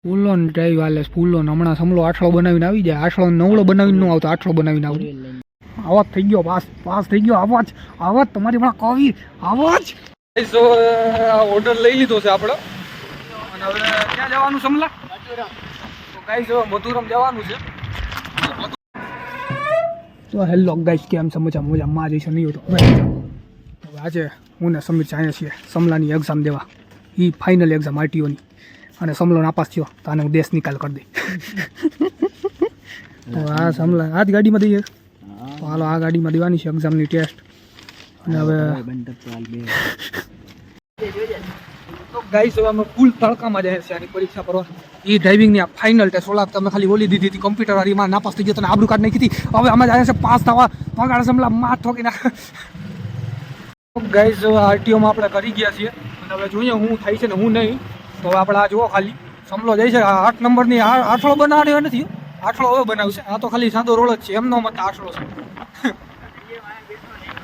ફૂલો ને ડ્રાઈવ હાલે ફૂલો ને હમણાં સમલો આઠળો બનાવીને આવી જાય. આઠળો નવળો બનાવીને ન આવતો, આઠળો બનાવીને આવતો. આવાજ થઈ ગયો, પાસ થઈ ગયો. આવાજ તમારી પણ કવિ આવાજ. ઓર્ડર લઈ લીધો છે આપણો અને હવે ક્યાં જવાનું સમલા? તો ગાઈસ મધુરમ જવાનું છે. તો હેલો ગાઈસ, કેમ છે? મજામાં જઈશ નહીં તો હવે આજે હું ને સમીર ચાહીએ છીએ સમલાની એક્ઝામ દેવા. એ ફાઇનલ એક્ઝામ આરટીઓની, અને સમલો નાપાસ થયો તો આને હું દેશ નિકાલ કરી દઈ. તો આ સમલા આ જ ગાડીમાં દઈએ. તો હાલો આ ગાડીમાં દેવાની છે એક્ઝામની ટેસ્ટ. અને હવે તો ગાઈસ હવે અમે ફૂલ તડકામાં જાય છે આની પરીક્ષા કરવા. એ ડ્રાઇવિંગની આ ફાઇનલ ટેસ્ટ. ઓલા તમે ખાલી ઓલી દીધી હતી કમ્પ્યુટર વાળીમાં, નાપાસ થઈ ગયો તને આબરૂ કાર્ડ નાખી હતી. હવે અમે જાય છે પાસ થવા. પગાડ સમલા માથ ઠોકી નાખ. ગાઈસ આરટીઓમાં આપણે કરી ગયા છીએ અને હવે જોઈએ હું થાય છે ને હું નહીં. તો હવે આપણે આ જુઓ ખાલી સમલો જાય છે 8 નંબરની આઠળો બનાવ્યો નથી. આઠળો હવે બનાવશે. આ તો ખાલી સાદો રોડ જ છે, એમનો મત આઠળો છે.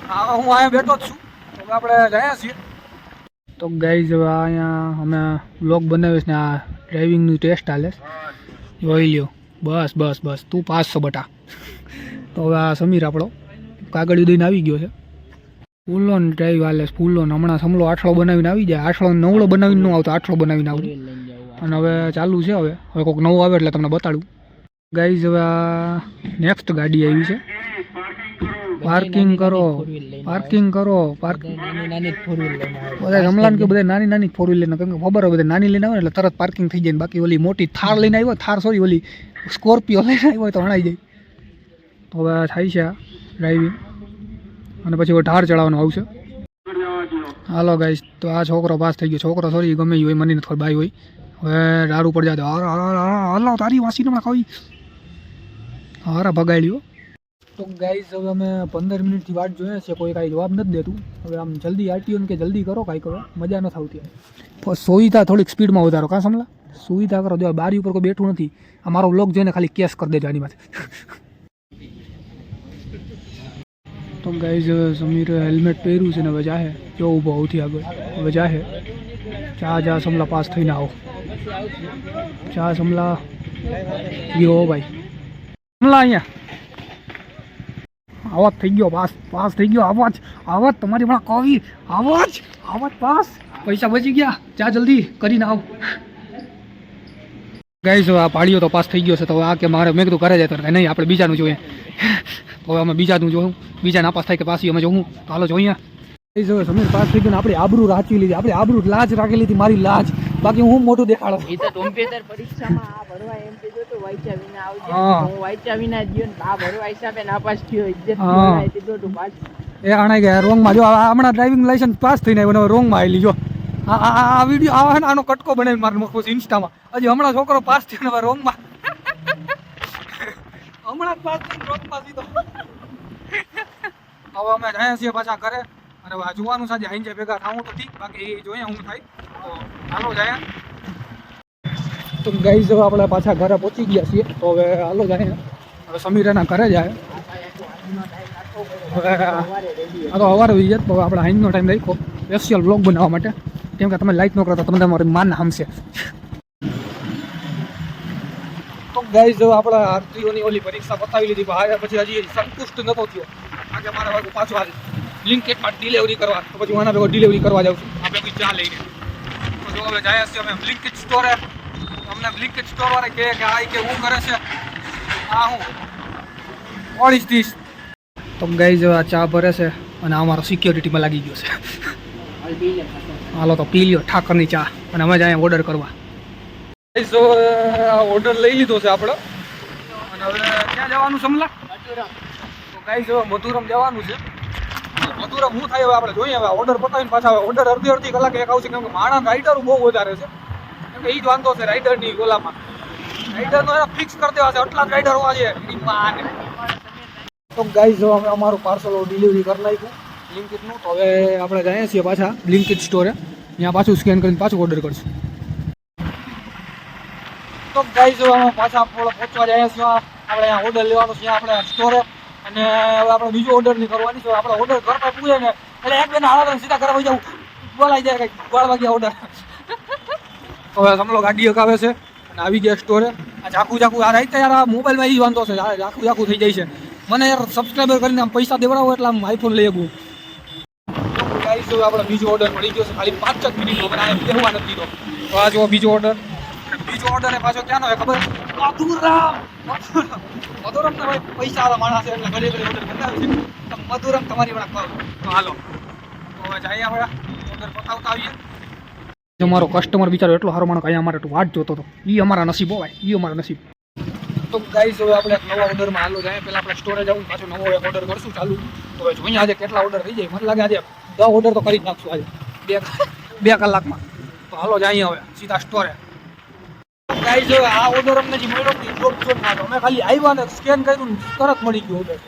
હા હું અહીંયા બેઠો જ છું. હવે આપણે ગયા છીએ. તો ગાઈઝ હવે અહીંયા અમે વ્લોગ બનાવીશ ને આ ડ્રાઇવિંગનું ટેસ્ટ હાલે જોઈ લ્યો. બસ તું પાસ છો બટા. તો હવે આ સમીર આપણો કાગળિયું દઈને આવી ગયો છે. ફૂલો ને ડ્રાઈવ હાલે ફૂલો ને હમણાં સમલો આઠળો બનાવીને આવી જાય. આઠળો નવળો બનાવીને ન આવતો, આઠળો બનાવીને આવતો. અને હવે ચાલુ છે. હવે કોઈક નવું આવે એટલે તમને બતાડું. ગાઈઝ હવે આ નેક્સ્ટ ગાડી આવી છે. પાર્કિંગ કરો. બધા રમલાન કે બધા નાની ફોર વ્હીલ લઈને, કેમ કે ખબર હોય બધા નાની લઈને આવે એટલે તરત પાર્કિંગ થઈ જાય. બાકી ઓલી મોટી થાર લઈને આવ્યો, ઓલી સ્કોર્પિયો લઈને આવ્યો હોય તો હણાઈ જાય. તો હવે થાય છે આ ડ્રાઇવિંગ અને પછી ઢાર ચડાવવાનું આવશે. હાલો ગાઈસ, તો આ છોકરો પાસ થઈ ગયો. છોકરો સોરી ગમે હોય, મને નથી ખબર ભાઈ હોય. હવે દારૂ પર જાય હલાવ તારી વાસી હમણાં કઈ હારા ભગાડ્યો. તો ગાઈઝ હવે અમે 15 મિનિટથી વાટ જોઈએ છે, કોઈ કાંઈ જવાબ નથી દેતું. હવે આમ જલ્દી આરટીઓને કે જલ્દી કરો, કાંઈ કરો, મજા નથી આવતી. સુવિધા થોડીક સ્પીડમાં વધારો. કાં સમલા સુવિધા કરો. જો બારી ઉપર કોઈ બેઠું નથી. આ મારો વ્લોગ જોઈને ખાલી કેસ કરી દેજો આની માથે. તો ગાઈઝ હવે સમીરે હેલ્મેટ પહેર્યું છે ને હવે જાહે. જો ઊભો સૌથી આગળ હવે જાહે. જા સમલા પાસ થઈને આવો. જા સમલા ગયો ભાઈ. સમલા અહીંયા આવાજ થઈ ગયો. પાસ થઈ ગયો. આવાજ તમારી પણ કવિ આવાજ પાસ. પૈસા બચી ગયા. જા જલ્દી કરીને આવ. ગાઈસ આ પાડ્યો તો પાસ થઈ ગયો છે. તો આ કે મારે મેં કીધું ઘરે જાય તો નહીં, આપણે બીજાનું જોઈએ. તો અમે બીજાનું જોયું. બીજા નાપાસ થાય કે પાછી અમે જોવું. તો હાલો જોઈએ. સમીર પાસ થઈ ગયો. આપણી આબરૂ રાખી લીધી. આપણી આબરૂ લાજ રાખી લીધી. મારી લાજ. બાકી હું મોટું દેખાડો. એ તો કોમ્પ્યુટર પરીક્ષામાં આ ભરવા એમ કીધું તો વાંચ્યા વિના આવજે. હું વાંચ્યા વિના ગયો ને આ ભરવા હિસાબે નાપાસ થયો. ઇજ્જત બોલાય દીધો તું પાસ. એ આણે ગયા રોંગમાં. જો હમણાં ડ્રાઇવિંગ લાયસન્સ પાસ થઈને આવ્યો, રોંગમાં આવી લીધો. આ વિડીયો આનો કટકો બનાવી મારે મૂકવો છે ઇન્સ્ટામાં. હજી હમણાં છોકરો પાસ થયો ને હવે રોંગમાં. હમણાં જ પાસ થઈને રોંગમાં સીધો. હવે અમે જાય છીએ પાછા ઘરે. અને હવે જોવાનું સાંજે હાઈજે ભેગા થાવું તો ઠીક, બાકી જોઈએ હું થાય. તો હાલો જાય. તો ગાઈઝ હવે આપણે પાછા ઘરે પહોંચી ગયા છીએ. તો હવે હાલો જાય. હવે સમીર એના ઘરે જાય. હવે આ તો સવારે આવી જાય. તો આપણે હાઈનો ટાઈમ રાખ્યો સ્પેશિયલ બ્લોગ બનાવવા માટે. કેમ કે તમે લાઈક ન કરતા, તમે તમારી માન હામશે. તો ગાઈઝ હવે આપણે આરટીઓની ઓલી પરીક્ષા પતાવી લીધી. પછી હજી સંતુષ્ટ નતો થયો. આજે મારે પાછું આ બ્લિંકિટમાં ડિલિવરી કરવા. તો પછી આના ભેગો ડિલિવરી કરવા જાઉં છું. આપણે કોઈ ચા લઈને. તો જો હવે જાય છે અમે બ્લિંકિટ સ્ટોરે. અમને બ્લિંકિટ સ્ટોર વાળા કહે કે આ કે હું કરે છે આ હું ઓલ ઇઝ ધીસ. તો ગાઈઝ આ ચા ભરે છે અને અમારો સિક્યોરિટીમાં લાગી ગયો છે. હાલો તો પી લ્યો ઠાકરની ચા. અને અમે જાય ઓર્ડર કરવા. ઓર્ડર લઈ લીધો છે આપણો અને હવે ક્યાં જવાનું સમલા? તો ગાઈઝ હવે મધુરમ જવાનું છે. મધુરમ શું થાય હવે આપણે જોઈએ. હવે ઓર્ડર પતાવીને પાછા ઓર્ડર અડધી કલાકે એક આવશે. કેમ કે માણસ રાઇડર બહુ વધારે છે. કેમ કે એ જ વાંધો છે રાઇડરની ઓલામાં. રાઇડરનો એને ફિક્સ કરી દેવા છે. આટલા જ રાઇડર હોવા છે. તો ગાઈઝ હવે અમારું પાર્સલ ડિલિવરી કરી નાખ્યું બ્લિંકિટનું. તો હવે આપણે જઈએ છીએ પાછા બ્લિંકિટ સ્ટોરે. ત્યાં પાછું સ્કેન કરીને પાછું ઓર્ડર કરશું. તો ગાઈઝ હવે અમે પાછા પહોંચવા જઈએ છીએ. આપણે અહીંયા ઓર્ડર લેવાનું છે આપણે સ્ટોરે. અને હવે આપણે બીજો ઓર્ડર નહીં કરવાની છે. આપણે ઓર્ડર કરતા પૂછે ને એટલે એક બેન હાલ સીધા કરવા જવું બોલાઈ જાય કંઈક 12 વાગ્યા ઓર્ડર. હવે સમલો ગાડી હકાવે છે અને આવી ગયા સ્ટોરે આ ઝાખું આ રાઈતે યાર આ મોબાઈલમાં એ જ વાંધો છે ઝાખું થઈ જાય છે મને યાર સબસ્ક્રાઈબર કરીને આમ પૈસા દેવડાવો એટલે આમ આઈફોન લઈ શકું ગાઈસ હવે આપણો બીજો ઓર્ડર મળી ગયો છે ખાલી 5 જ મિનિટમાં મને આ બેહવા નથી દીધો તો આ જો બીજો ઓર્ડર એ પાછો ક્યાંનો હોય ખબર મધુરમ ભાઈ પૈસા વાળા માણસ છે એટલે ઘરે ઓર્ડર બતાવે છે તો મધુરમ તમારી વાળા ખાવ તો હાલો તો હવે જઈએ આપણે ઓર્ડર બતાવતા આવીએ જો મારો કસ્ટમર બિચારો એટલો સારો માણસ અહીંયા અમારે વાટ જોતો હતો એ અમારા નસીબ હોય એ અમારા નસીબ તો ગાઈસ હવે આપણે એક નવા ઓર્ડરમાં હાલો જાય પહેલાં આપણે સ્ટોરેજ આવું પાછો નવો એક ઓર્ડર કરશું ચાલુ તો હવે જોઈએ આજે કેટલા ઓર્ડર થઈ જાય મને લાગે આજે 10 ઓર્ડર તો કરી જ નાખશું આજે બે કલાકમાં તો હાલો જાય હવે સીધા સ્ટોરે ગાઈસ હવે આ ઓર્ડર અમને જે મળ્યો ને ડ્રોપ ઝોન માં અમે ખાલી આવ્યા ને સ્કેન કર્યું ને તરત મળી ગયો ઓર્ડર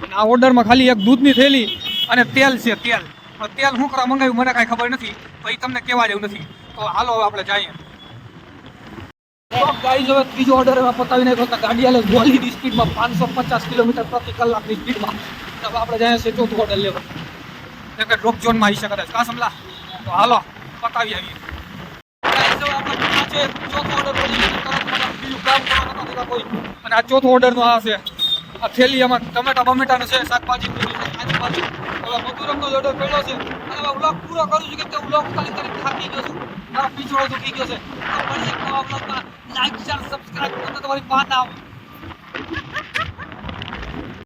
અને આ ઓર્ડરમાં ખાલી એક દૂધની થેલી અને તેલ છે તેલ શું કરવા મંગાવ્યું મને કાંઈ ખબર નથી તો એ તમને કહેવા જેવું નથી તો હાલો હવે આપણે જઈએ ગાઈસ હવે ત્રીજો ઓર્ડર એમાં પતાવી નાખ્યો હતા ગાડી હાલે ગોલીની સ્પીડમાં 550 કિલોમીટર પ્રતિ કલાકની સ્પીડમાં હવે આપણે જઈએ છીએ ચોથો ઓર્ડર લેવા એક ડ્રોપ ઝોનમાં આવી શકે કા સમલા તો હાલો પતાવી આવીએ ગાઈસ હવે આપણે પાછો ચોથો ઓર્ડર મળી ગયો તરત મને બીજું કામ કરવાનું નથી કોઈ અને આ ચોથો ઓર્ડરનો આ છે આ થેલી એમાં ટમેટા બમેટાનો છે શાકભાજી આજુબાજુ હવે મધુરમનો ઓર્ડર પડ્યો છે અને હવે વ્લોગ પૂરો કરું છું કે વ્લોગ કરી થાકી ગયો છું મારો પીછોડો દુખી ગયો છે લાઈક શેર સબસ્ક્રાઇબ કરતા તમારી વાત